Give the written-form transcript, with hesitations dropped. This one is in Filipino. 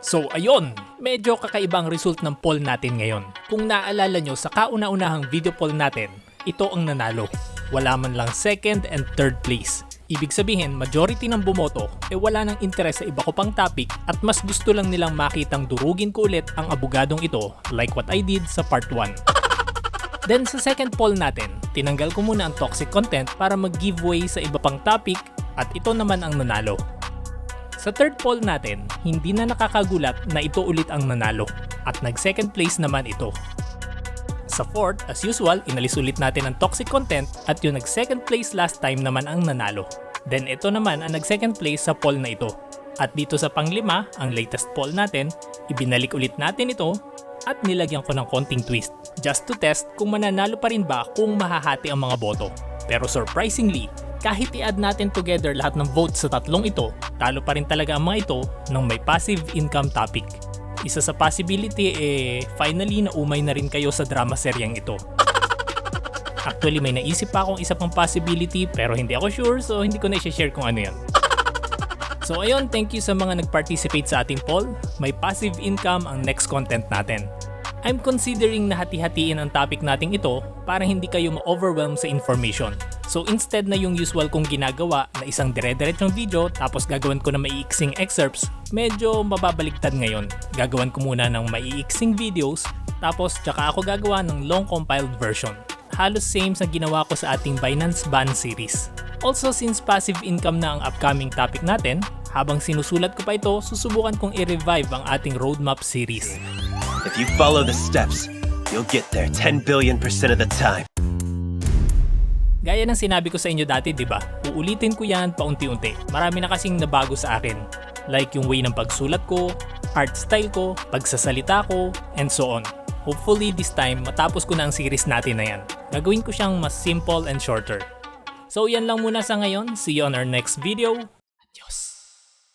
So ayun, medyo kakaibang result ng poll natin ngayon. Kung naalala nyo sa kauna-unahang video poll natin, ito ang nanalo. Wala man lang second and third place. Ibig sabihin, majority ng bumoto wala nang interes sa iba ko pang topic at mas gusto lang nilang makitang durugin ko ulit ang abogadong ito like what I did sa part 1. Then sa second poll natin, tinanggal ko muna ang toxic content para mag-giveaway sa iba pang topic at ito naman ang nanalo. Sa third poll natin, hindi na nakakagulat na ito ulit ang nanalo at nag-second place naman ito. Sa fourth, as usual, inalis ulit natin ang toxic content at yung nag-second place last time naman ang nanalo. Then ito naman ang nag-second place sa poll na ito. At dito sa panglima, ang latest poll natin, ibinalik ulit natin ito at nilagyan ko ng konting twist just to test kung mananalo pa rin ba kung mahahati ang mga boto. Pero surprisingly, kahit i-add natin together lahat ng votes sa tatlong ito, talo pa rin talaga ang mga ito ng may passive income topic. Isa sa possibility finally naumay na rin kayo sa drama seryeng ito. Actually may naisip pa akong isa pang possibility pero hindi ako sure so hindi ko na i-share kung ano yan. So ayun, thank you sa mga nag-participate sa ating poll. May passive income ang next content natin. I'm considering na hati-hatiin ang topic nating ito para hindi kayo ma-overwhelm sa information. So instead na yung usual kong ginagawa na isang dire-diretsong video tapos gagawin ko na maiiksing excerpts, medyo mababaligtad ngayon. Gagawan ko muna ng maiiksing videos tapos tsaka ako gagawa ng long compiled version. Halos same sa ginawa ko sa ating Binance Ban series. Also since passive income na ang upcoming topic natin, habang sinusulat ko pa ito, susubukan kong i-revive ang ating roadmap series. If you follow the steps, you'll get there 10 billion% of the time. Gaya ng sinabi ko sa inyo dati, di ba? Uulitin ko yan paunti-unti. Marami na kasing nabago sa akin. Like yung way ng pagsulat ko, art style ko, pagsasalita ko, and so on. Hopefully this time, matapos ko na ang series natin na yan. Gagawin ko siyang mas simple and shorter. So yan lang muna sa ngayon. See you on our next video.